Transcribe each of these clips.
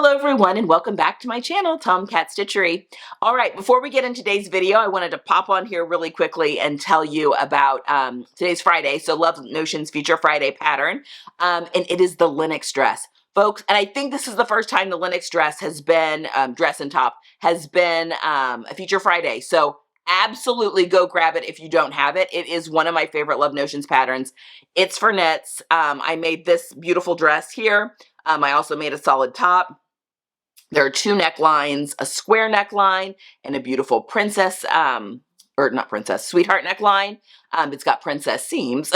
Hello everyone and welcome back to my channel, Tomcat Stitchery. All right, before we get into today's video, I wanted to pop on here really quickly and tell you about today's Friday, so Love Notions Feature Friday pattern, and it is the Linux dress. Folks, and I think this is the first time the Linux dress has been, dress and top, has been a Feature Friday, so absolutely go grab it if you don't have it. It is one of my favorite Love Notions patterns. It's for knits. I made this beautiful dress here. I also made a solid top. There are two necklines, a square neckline and a beautiful princess, or not princess, sweetheart neckline. It's got princess seams.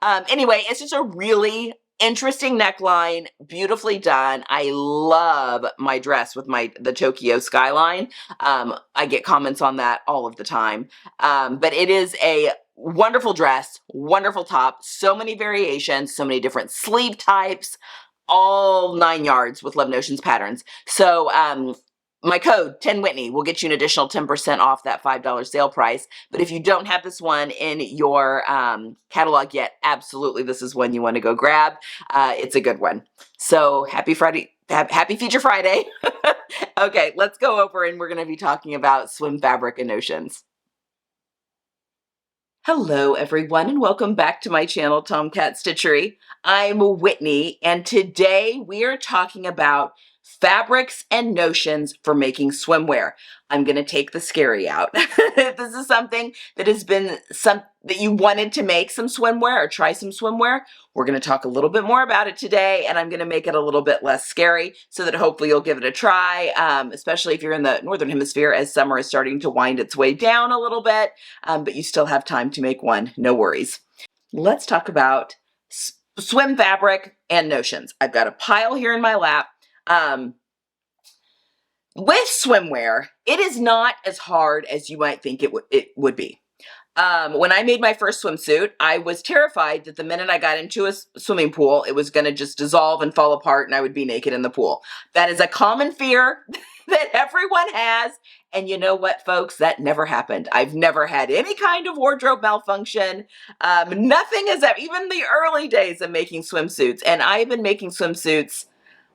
Anyway, it's just a really interesting neckline, beautifully done. I love my dress with the Tokyo skyline. I get comments on that all of the time. But it is a wonderful dress, wonderful top, so many variations, so many different sleeve types, all 9 yards with Love Notions patterns. So my code 10Whitney will get you an additional 10% off that $5 sale price. But if you don't have this one in your catalog yet, absolutely this is one you want to go grab. It's a good one. So happy Friday, happy Feature Friday. Okay, let's go over and we're going to be talking about swim fabric and notions. Hello everyone and welcome back to my channel, Tomcat Stitchery. I'm Whitney and today we are talking about fabrics and notions for making swimwear. I'm going to take the scary out. If this is something that has been that you wanted to make some swimwear or try some swimwear, we're going to talk a little bit more about it today, and I'm going to make it a little bit less scary so that hopefully you'll give it a try, especially if you're in the Northern Hemisphere as summer is starting to wind its way down a little bit, but you still have time to make one, no worries. Let's talk about swim fabric and notions. I've got a pile here in my lap. With swimwear, it is not as hard as you might think it would be. When I made my first swimsuit, I was terrified that the minute I got into a swimming pool, it was going to just dissolve and fall apart and I would be naked in the pool. That is a common fear that everyone has. And you know what, folks? That never happened. I've never had any kind of wardrobe malfunction. Nothing has ever, even the early days of making swimsuits. And I've been making swimsuits,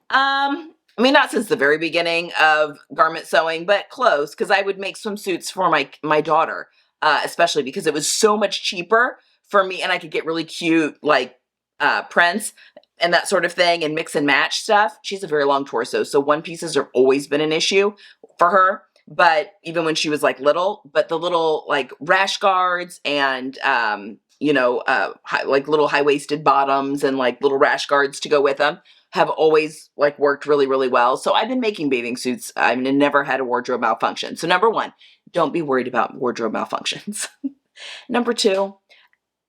I mean, not since the very beginning of garment sewing, but close, because I would make swimsuits for my daughter, especially because it was so much cheaper for me, and I could get really cute, like, prints and that sort of thing, and mix and match stuff. She's a very long torso, so one pieces have always been an issue for her, but even when she was, like, little, but the little, like, rash guards and, you know, like little high-waisted bottoms and, like, little rash guards to go with them have always like worked really, really well. So I've been making bathing suits. I've never had a wardrobe malfunction. So number one, don't be worried about wardrobe malfunctions. Number two,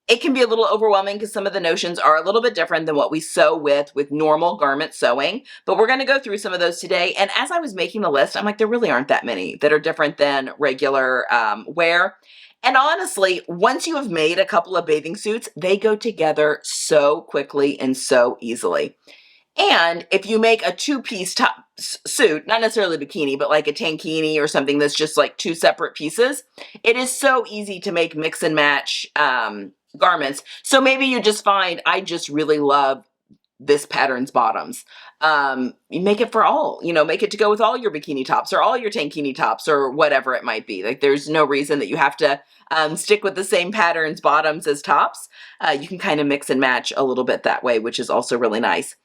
it can be a little overwhelming because some of the notions are a little bit different than what we sew with normal garment sewing, but we're going to go through some of those today. And as I was making the list, I'm like, there really aren't that many that are different than regular wear. And honestly, once you have made a couple of bathing suits, they go together so quickly and so easily. And if you make a two-piece top suit, not necessarily a bikini, but like a tankini or something that's just like two separate pieces, it is so easy to make mix and match garments. So maybe you just find, I just really love this pattern's bottoms. You make it for all, you know, make it to go with all your bikini tops or all your tankini tops or whatever it might be. Like there's no reason that you have to stick with the same pattern's bottoms as tops. You can kind of mix and match a little bit that way, which is also really nice.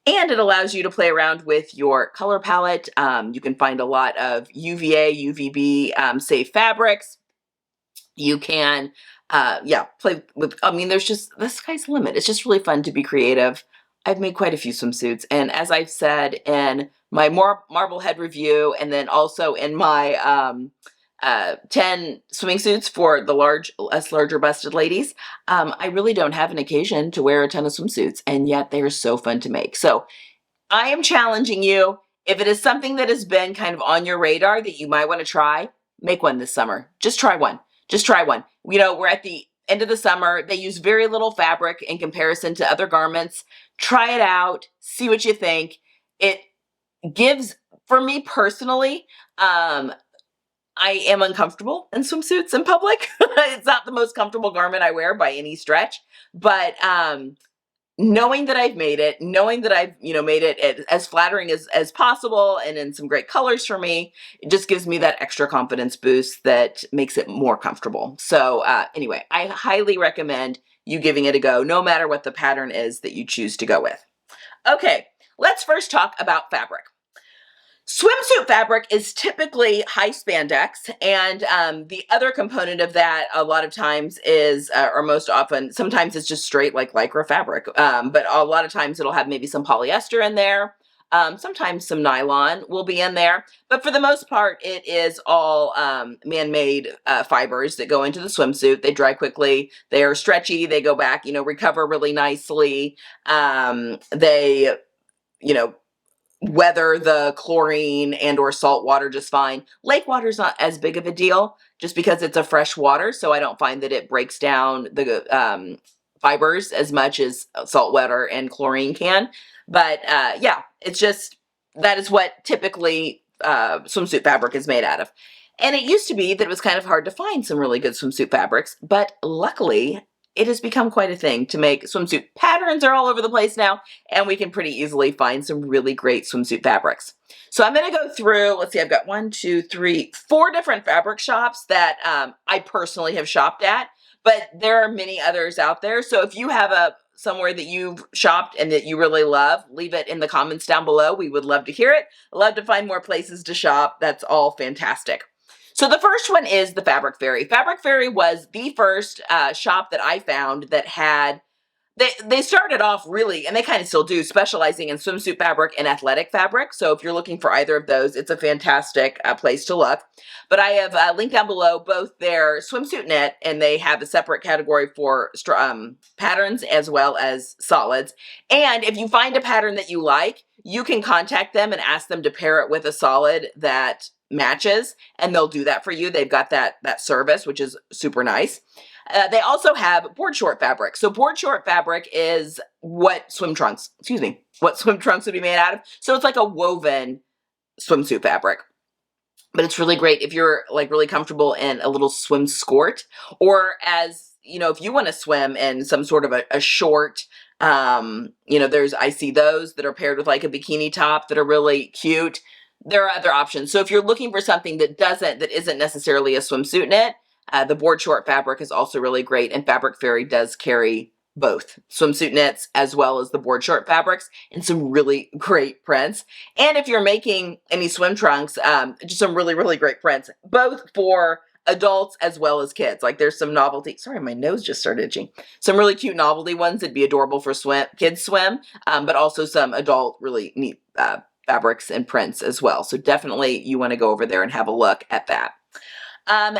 And it allows you to play around with your color palette. You can find a lot of UVA, UVB safe fabrics. You can, play with, I mean, there's just, the sky's the limit. It's just really fun to be creative. I've made quite a few swimsuits. And as I've said in my Marblehead review, and then also in my 10 swimming suits for the us larger busted ladies, I really don't have an occasion to wear a ton of swimsuits, and yet they are so fun to make. So I am challenging you, if it is something that has been kind of on your radar that you might want to try, make one this summer. Just try one. Just try one. You know, we're at the end of the summer. They use very little fabric in comparison to other garments. Try it out. See what you think. It gives, for me personally, I am uncomfortable in swimsuits in public. It's not the most comfortable garment I wear by any stretch, but knowing that I've made it, knowing that I've, made it as flattering as possible and in some great colors for me, it just gives me that extra confidence boost that makes it more comfortable. So anyway, I highly recommend you giving it a go, no matter what the pattern is that you choose to go with. Okay, let's first talk about fabric. Swimsuit fabric is typically high spandex, and the other component of that a lot of times is, or most often, sometimes it's just straight like lycra fabric, but a lot of times it'll have maybe some polyester in there. Sometimes some nylon will be in there, but for the most part, it is all man-made fibers that go into the swimsuit. They dry quickly, they are stretchy, they go back, recover really nicely. They, weather the chlorine and or salt water just fine. Lake water is not as big of a deal just because it's a fresh water, so I don't find that it breaks down the fibers as much as salt water and chlorine can. But yeah, it's just, that is what typically swimsuit fabric is made out of. And it used to be that it was kind of hard to find some really good swimsuit fabrics, but luckily it has become quite a thing to make swimsuit. Patterns are all over the place now, and we can pretty easily find some really great swimsuit fabrics. So I'm going to go through, let's see, I've got 4 different fabric shops that I personally have shopped at, but there are many others out there. So if you have somewhere that you've shopped and that you really love, leave it in the comments down below. We would love to hear it. I'd love to find more places to shop. That's all fantastic. So the first one is the Fabric Fairy. Fabric Fairy was the first shop that I found that had, they started off really, and they kind of still do, specializing in swimsuit fabric and athletic fabric. So if you're looking for either of those, it's a fantastic place to look. But I have linked down below both their swimsuit knit, and they have a separate category for patterns as well as solids. And if you find a pattern that you like, you can contact them and ask them to pair it with a solid that matches, and they'll do that for you. They've got that service, which is super nice. They also have board short fabric. So board short fabric is what swim trunks would be made out of. So it's like a woven swimsuit fabric. But it's really great if you're like really comfortable in a little swim skirt, or as, if you want to swim in some sort of a short, I see those that are paired with like a bikini top that are really cute. There are other options. So if you're looking for something that isn't necessarily a swimsuit knit, the board short fabric is also really great, and Fabric Fairy does carry both swimsuit knits as well as the board short fabrics and some really great prints. And if you're making any swim trunks, just some really, really great prints, both for adults as well as kids. Like there's some novelty, sorry, my nose just started itching. Some really cute novelty ones that'd be adorable for kids swim, but also some adult really neat fabrics and prints as well. So definitely you want to go over there and have a look at that.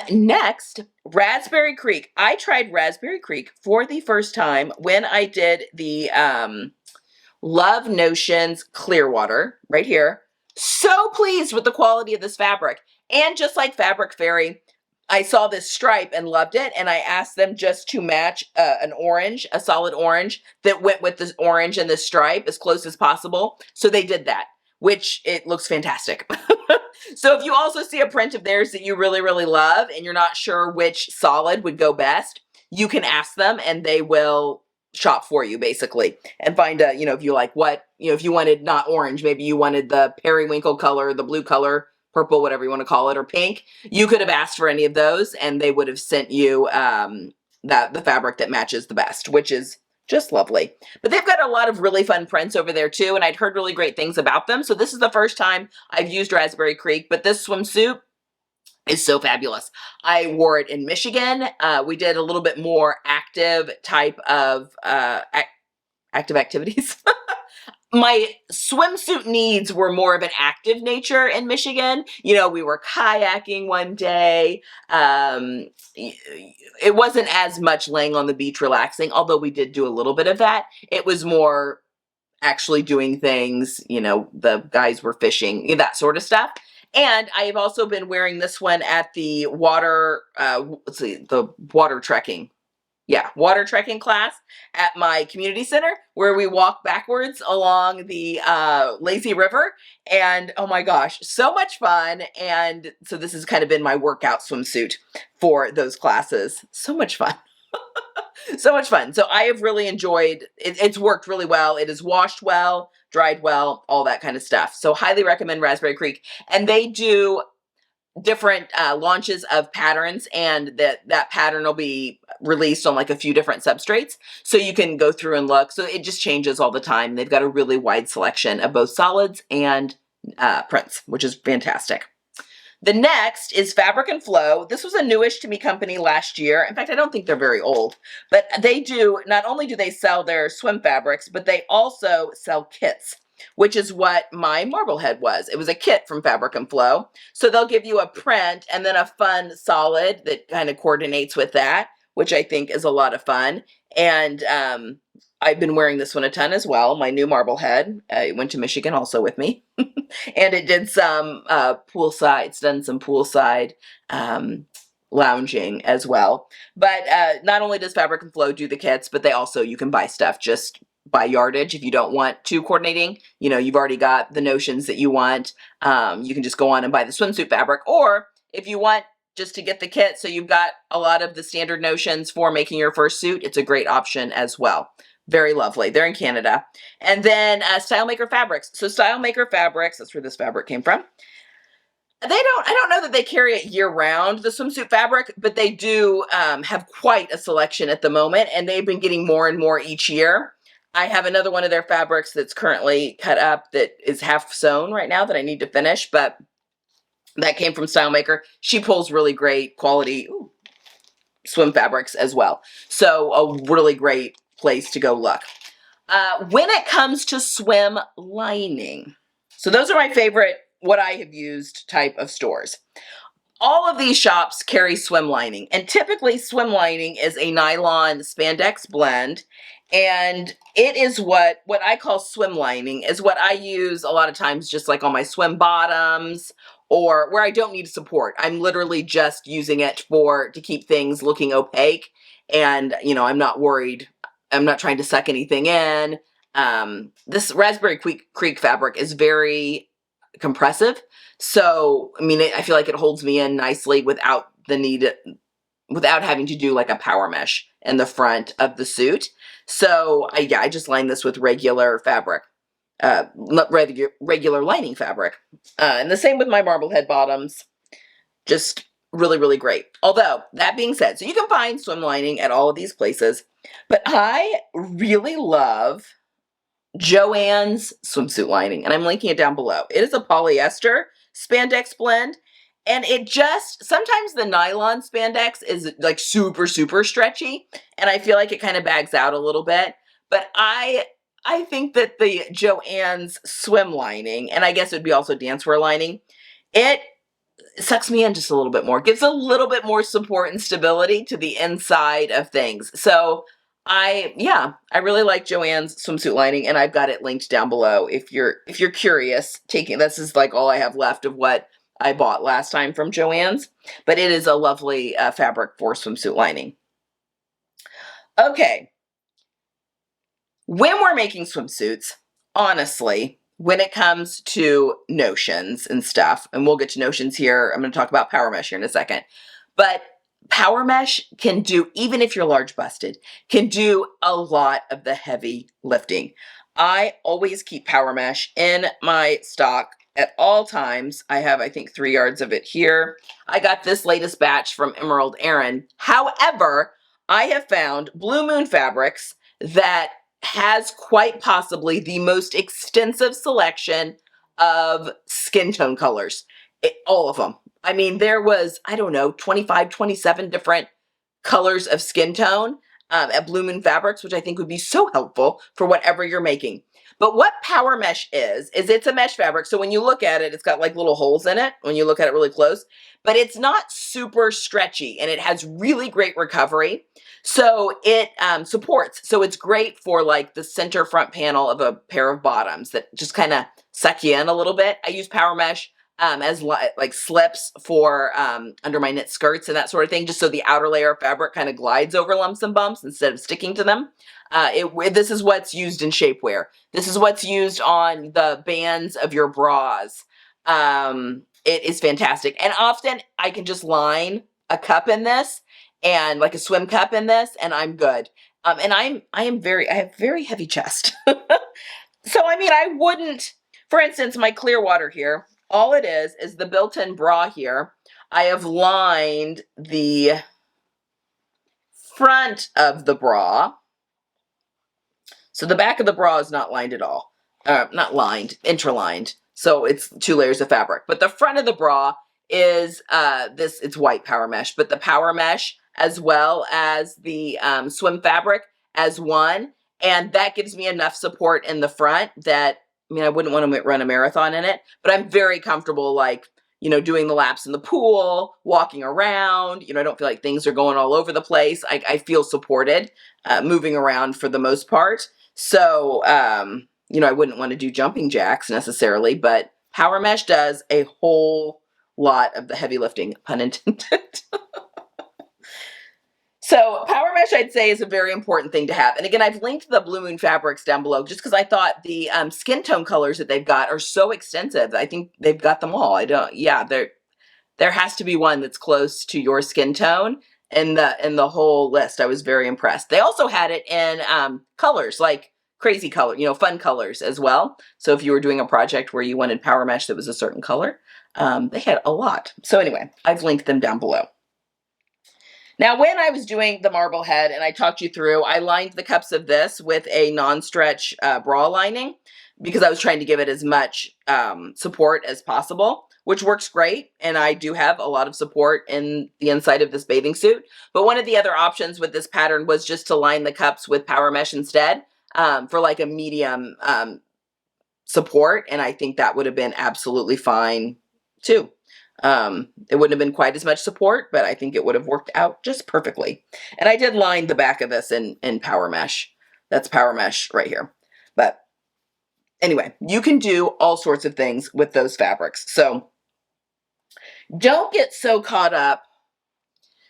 Next, Raspberry Creek. I tried Raspberry Creek for the first time when I did the Love Notions Clearwater right here. So pleased with the quality of this fabric. And just like Fabric Fairy, I saw this stripe and loved it, and I asked them just to match an orange, a solid orange that went with this orange and this stripe as close as possible. So they did that, which it looks fantastic. So if you also see a print of theirs that you really, really love and you're not sure which solid would go best, you can ask them and they will shop for you basically and find a, if you like if you wanted not orange, maybe you wanted the periwinkle color, the blue color, purple, whatever you want to call it, or pink, you could have asked for any of those and they would have sent you the fabric that matches the best, which is just lovely. But they've got a lot of really fun prints over there too, and I'd heard really great things about them. So this is the first time I've used Raspberry Creek, but this swimsuit is so fabulous. I wore it in Michigan. We did a little bit more active type of active activities. My swimsuit needs were more of an active nature in Michigan. We were kayaking one day. It wasn't as much laying on the beach relaxing, although we did do a little bit of that. It was more actually doing things, the guys were fishing, that sort of stuff. And I have also been wearing this one at the water trekking. Yeah, water trekking class at my community center where we walk backwards along the lazy river. And oh my gosh, so much fun. And so this has kind of been my workout swimsuit for those classes. So much fun. So much fun. So I have really enjoyed it. It's worked really well. It is washed well, dried well, all that kind of stuff. So highly recommend Raspberry Creek. And they do different launches of patterns, and that pattern will be released on like a few different substrates. So you can go through and look. So it just changes all the time. They've got a really wide selection of both solids and prints, which is fantastic. The next is Fabric and Flow. This was a newish to me company last year. In fact, I don't think they're very old, but they do, not only do they sell their swim fabrics, but they also sell kits, which is what my Marblehead was. It was a kit from Fabric and Flow. So they'll give you a print and then a fun solid that kind of coordinates with that, which I think is a lot of fun. And I've been wearing this one a ton as well. My new Marblehead. It went to Michigan also with me. And it did some poolside, it's done some poolside lounging as well. But not only does Fabric and Flow do the kits, but they also, you can buy stuff just by yardage if you don't want to coordinating. You know, you've already got the notions that you want. You can just go on and buy the swimsuit fabric. Or if you want just to get the kit, so you've got a lot of the standard notions for making your first suit, it's a great option as well. Very lovely. They're in Canada. And then Style Maker Fabrics. So Style Maker Fabrics, that's where this fabric came from. I don't know that they carry it year round, the swimsuit fabric, but they do have quite a selection at the moment, and they've been getting more and more each year. I have another one of their fabrics that's currently cut up that is half sewn right now that I need to finish, but that came from Style Maker. She pulls really great quality swim fabrics as well. So a really great place to go look. When it comes to swim lining, so those are my favorite, what I have used type of stores. All of these shops carry swim lining, and typically swim lining is a nylon spandex blend, and it is what I call swim lining is what I use a lot of times just like on my swim bottoms or where I don't need support. I'm literally just using it to keep things looking opaque, and you know, I'm not worried. I'm not trying to suck anything in. This Raspberry Creek fabric is very compressive. So, I mean, I feel like it holds me in nicely without having to do like a power mesh in the front of the suit. So, I just line this with regular fabric, regular lining fabric. And the same with my Marblehead bottoms. Just really, really great. Although, that being said, so you can find swim lining at all of these places, but I really love JoAnn's swimsuit lining, and I'm linking it down below. It is a polyester spandex blend, and it just, sometimes the nylon spandex is like super, super stretchy, and I feel like it kind of bags out a little bit, but I think that the JoAnn's swim lining, and I guess it would be also dancewear lining, it sucks me in just a little bit more, gives a little bit more support and stability to the inside of things. So I really like JoAnn's swimsuit lining, and I've got it linked down below if you're curious. This is like all I have left of what I bought last time from JoAnn's, but it is a lovely fabric for swimsuit lining. Okay, when we're making swimsuits, honestly, when it comes to notions and stuff, and we'll get to notions here, I'm going to talk about power mesh here in a second, but power mesh can do, even if you're large busted, can do a lot of the heavy lifting. I always keep power mesh in my stock at all times. I have, I think, 3 yards of it here. I got this latest batch from Emerald Erin. However, I have found Blue Moon Fabrics that has quite possibly the most extensive selection of skin tone colors. All of them. I mean, there was, I don't know, 25, 27 different colors of skin tone at Blue Moon Fabrics, which I think would be so helpful for whatever you're making. But what power mesh is it's a mesh fabric. So when you look at it, it's got like little holes in it when you look at it really close, but it's not super stretchy, and it has really great recovery. So it supports. So it's great for like the center front panel of a pair of bottoms that just kind of suck you in a little bit. I use power mesh as like slips for under my knit skirts and that sort of thing, just so the outer layer of fabric kind of glides over lumps and bumps instead of sticking to them. This is what's used in shapewear. This is what's used on the bands of your bras. It is fantastic. And often I can just line a cup in this, and like a swim cup in this, and I'm good. And I have very heavy chest. So, I mean, I wouldn't, for instance, my Clearwater here, all it is the built-in bra here. I have lined the front of the bra. So the back of the bra is not lined at all. Not lined, interlined. So it's 2 layers of fabric. But the front of the bra is it's white power mesh, but the power mesh as well as the swim fabric as one. And that gives me enough support in the front that, I mean, I wouldn't want to run a marathon in it, but I'm very comfortable, like, you know, doing the laps in the pool, walking around. You know, I don't feel like things are going all over the place. I feel supported moving around for the most part. So, you know, I wouldn't want to do jumping jacks necessarily, but power mesh does a whole lot of the heavy lifting, pun intended. So power mesh, I'd say, is a very important thing to have. And again, I've linked the Blue Moon fabrics down below just because I thought the skin tone colors that they've got are so extensive. I think they've got them all. There has to be one that's close to your skin tone in the whole list. I was very impressed. They also had it in colors, like crazy color, you know, fun colors as well. So if you were doing a project where you wanted power mesh that was a certain color, they had a lot. So anyway, I've linked them down below. Now, when I was doing the marble head and I talked you through, I lined the cups of this with a non-stretch bra lining because I was trying to give it as much support as possible, which works great. And I do have a lot of support in the inside of this bathing suit. But one of the other options with this pattern was just to line the cups with power mesh instead for like a medium support. And I think that would have been absolutely fine too. It wouldn't have been quite as much support, but I think it would have worked out just perfectly. And I did line the back of this in power mesh. That's power mesh right here. But anyway, you can do all sorts of things with those fabrics. So don't get so caught up,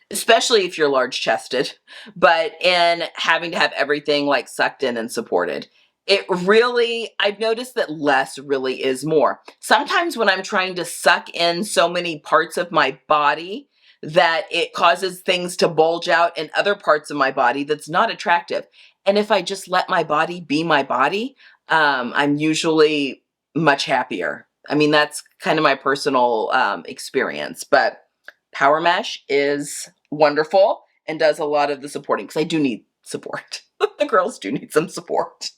especially if you're large chested, but in having to have everything like sucked in and supported. It really, I've noticed that less really is more. Sometimes when I'm trying to suck in so many parts of my body that it causes things to bulge out in other parts of my body that's not attractive. And if I just let my body be my body, I'm usually much happier. I mean, that's kind of my personal experience, but power mesh is wonderful and does a lot of the supporting because I do need support. The girls do need some support.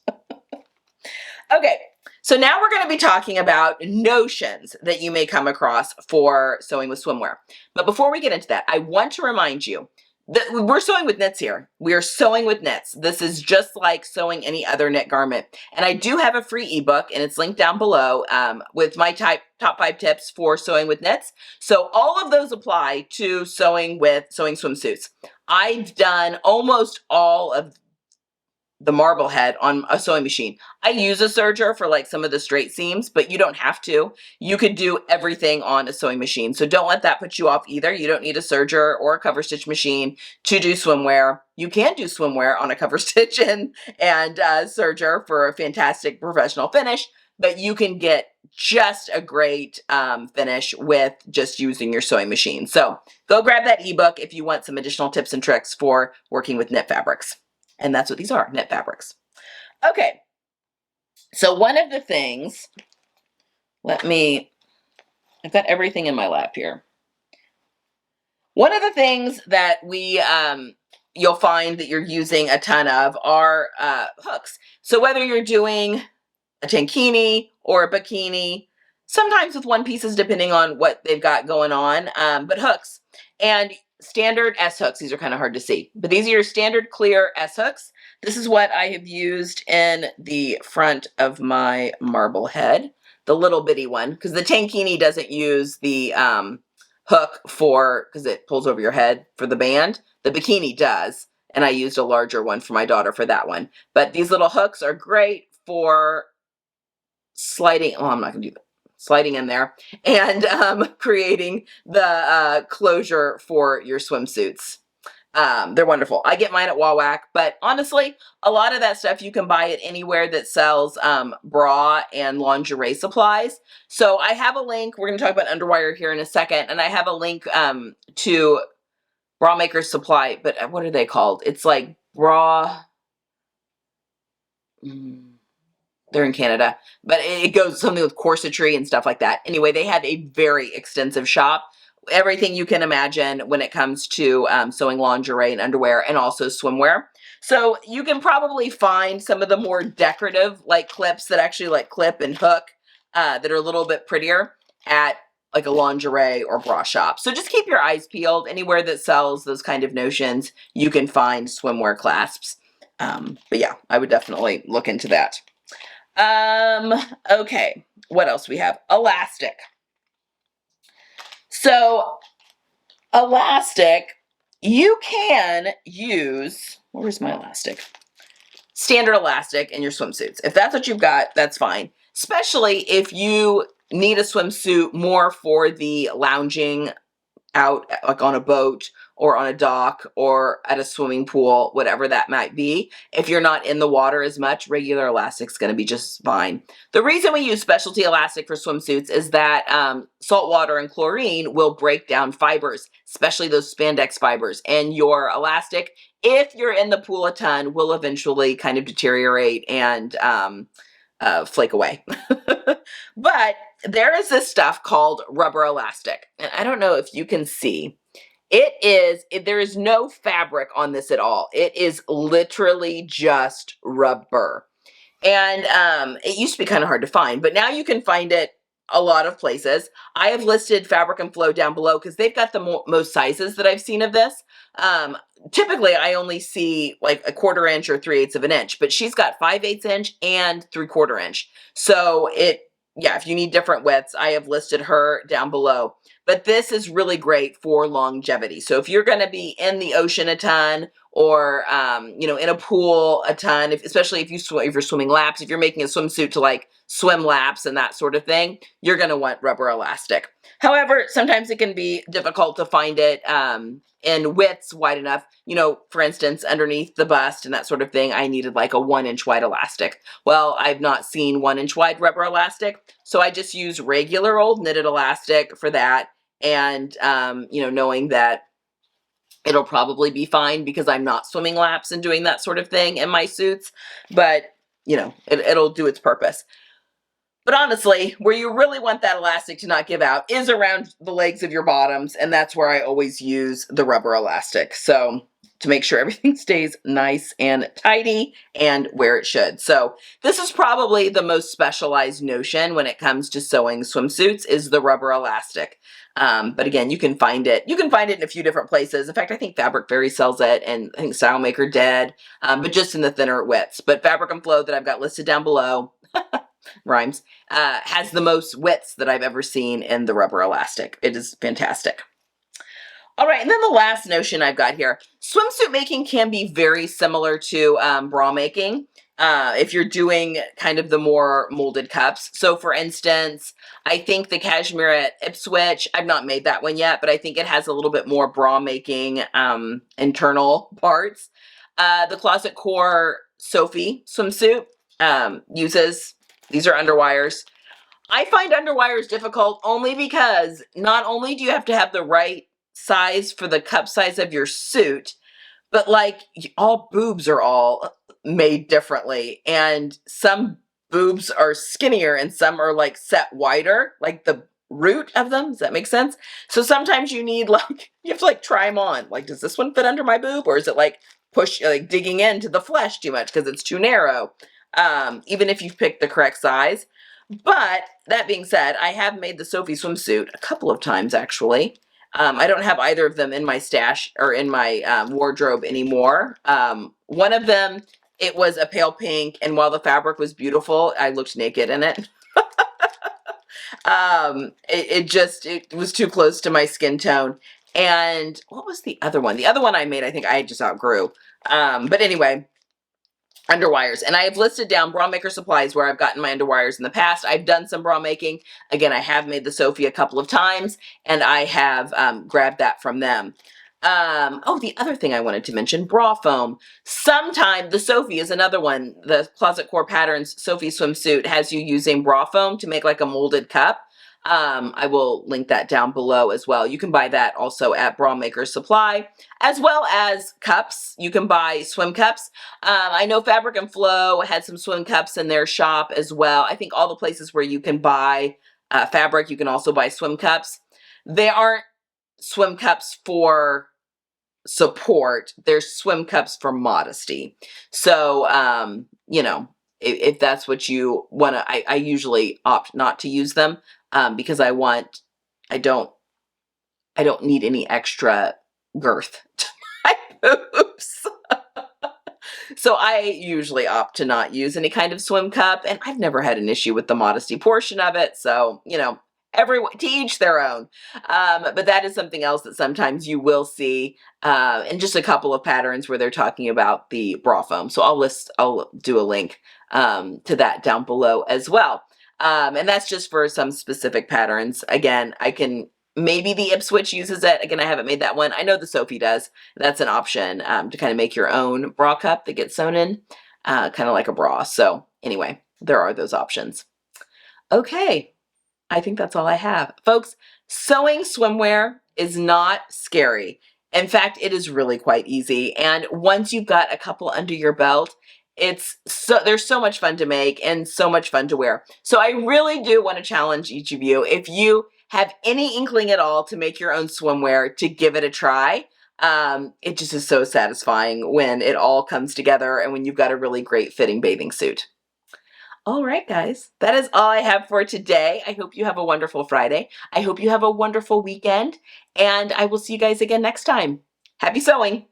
Okay, so now we're going to be talking about notions that you may come across for sewing with swimwear. But before we get into that, I want to remind you that we're sewing with knits here. We are sewing with knits. This is just like sewing any other knit garment. And I do have a free ebook, and it's linked down below with my top 5 tips for sewing with knits. So all of those apply to sewing swimsuits. I've done almost all of the marble head on a sewing machine. I use a serger for like some of the straight seams, but you don't have to. You could do everything on a sewing machine. So don't let that put you off either. You don't need a serger or a cover stitch machine to do swimwear. You can do swimwear on a cover stitch and serger for a fantastic professional finish, but you can get just a great finish with just using your sewing machine. So go grab that ebook if you want some additional tips and tricks for working with knit fabrics. And that's what these are, knit fabrics. Okay, so one of the things, I've got everything in my lap here. One of the things that you'll find that you're using a ton of are hooks. So whether you're doing a tankini or a bikini, sometimes with one pieces depending on what they've got going on, but hooks. And standard S hooks, these are kind of hard to see, but these are your standard clear S hooks. This is what I have used in the front of my marble head, the little bitty one, because the tankini doesn't use the hook because it pulls over your head for the band. The bikini does, and I used a larger one for my daughter for that one. But these little hooks are great for sliding. Oh, I'm not going to do that. Sliding in there and creating the closure for your swimsuits. They're wonderful. I get mine at WAWAC, but honestly, a lot of that stuff you can buy it anywhere that sells bra and lingerie supplies. So I have a link. We're going to talk about underwire here in a second, and I have a link to Bra Maker Supply, but what are they called? It's like bra. They're in Canada, but it goes something with corsetry and stuff like that. Anyway, they have a very extensive shop. Everything you can imagine when it comes to sewing lingerie and underwear and also swimwear. So you can probably find some of the more decorative like clips that actually like clip and hook that are a little bit prettier at like a lingerie or bra shop. So just keep your eyes peeled. Anywhere that sells those kind of notions, you can find swimwear clasps. But yeah, I would definitely look into that. Okay, what else we have? Elastic. So, elastic, you can use, where's my elastic? Standard elastic in your swimsuits. If that's what you've got, that's fine. Especially if you need a swimsuit more for the lounging out, like on a boat or on a dock or at a swimming pool, whatever that might be. If you're not in the water as much, regular elastic's going to be just fine. The reason we use specialty elastic for swimsuits is that salt water and chlorine will break down fibers, especially those spandex fibers. And your elastic, if you're in the pool a ton, will eventually kind of deteriorate and flake away. But there is this stuff called rubber elastic. And I don't know if you can see. There is no fabric on this at all. It is literally just rubber. And it used to be kind of hard to find, but now you can find it a lot of places. I have listed Fabric and Flow down below because they've got the most sizes that I've seen of this. Typically, I only see like a 1/4 inch or 3/8 of an inch, but she's got 5/8 inch and 3/4 inch. So yeah, if you need different widths, I have listed her down below. But this is really great for longevity. So if you're going to be in the ocean a ton or, in a pool a ton, especially if you're swimming laps, if you're making a swimsuit to like swim laps and that sort of thing, you're going to want rubber elastic. However, sometimes it can be difficult to find it in widths wide enough. For instance, underneath the bust and that sort of thing, I needed like a 1-inch wide elastic. Well, I've not seen 1-inch wide rubber elastic, so I just use regular old knitted elastic for that. And, knowing that it'll probably be fine because I'm not swimming laps and doing that sort of thing in my suits, but, it'll do its purpose. But honestly, where you really want that elastic to not give out is around the legs of your bottoms, and that's where I always use the rubber elastic. So to make sure everything stays nice and tidy and where it should. So this is probably the most specialized notion when it comes to sewing swimsuits is the rubber elastic. But again, you can find it. You can find it in a few different places. In fact, I think Fabric Fairy sells it, and I think Style Maker did, but just in the thinner widths. But Fabric and Flow that I've got listed down below, rhymes, has the most widths that I've ever seen in the rubber elastic. It is fantastic. All right, and then the last notion I've got here. Swimsuit making can be very similar to bra making if you're doing kind of the more molded cups. So for instance, I think the cashmere at Ipswich, I've not made that one yet, but I think it has a little bit more bra making internal parts. The Closet Core Sophie swimsuit uses, these are underwires. I find underwires difficult only because not only do you have to have the right size for the cup size of your suit, but like all boobs are all made differently, and some boobs are skinnier and some are like set wider, like the root of them. Does that make sense? So sometimes you need you have to like try them on. Like, does this one fit under my boob, or is it like digging into the flesh too much because it's too narrow? Even if you've picked the correct size. But that being said, I have made the Sophie swimsuit a couple of times actually. I don't have either of them in my stash or in my wardrobe anymore. One of them, it was a pale pink, and while the fabric was beautiful, I looked naked in it. It was too close to my skin tone. And what was the other one? The other one I made, I think I just outgrew. But anyway, underwires. And I have listed down Bra Maker Supplies where I've gotten my underwires in the past. I've done some bra making. Again, I have made the Sophie a couple of times, and I have grabbed that from them. The other thing I wanted to mention, bra foam. Sometime, the Sophie is another one. The Closet Core Patterns Sophie swimsuit has you using bra foam to make like a molded cup. I will link that down below as well. You can buy that also at Bra Maker Supply, as well as cups. You can buy swim cups. I know Fabric and Flow had some swim cups in their shop as well. I think all the places where you can buy fabric, you can also buy swim cups. They aren't swim cups for support. They're swim cups for modesty. So, you know, if that's what you want to, I usually opt not to use them because I don't need any extra girth to my boobs. So I usually opt to not use any kind of swim cup, and I've never had an issue with the modesty portion of it. So, you know, everyone to each their own. But that is something else that sometimes you will see in just a couple of patterns where they're talking about the bra foam. So I'll do a link to that down below as well. And that's just for some specific patterns. Again, maybe the Ipswich uses it. Again, I haven't made that one. I know the Sophie does. That's an option to kind of make your own bra cup that gets sewn in, kind of like a bra. So anyway, there are those options. Okay, I think that's all I have. Folks, sewing swimwear is not scary. In fact, it is really quite easy. And once you've got a couple under your belt, they're so much fun to make and so much fun to wear. So I really do want to challenge each of you, if you have any inkling at all to make your own swimwear, to give it a try. It just is so satisfying when it all comes together and when you've got a really great fitting bathing suit. All right, guys, that is all I have for today. I hope you have a wonderful Friday. I hope you have a wonderful weekend, and I will see you guys again next time. Happy sewing!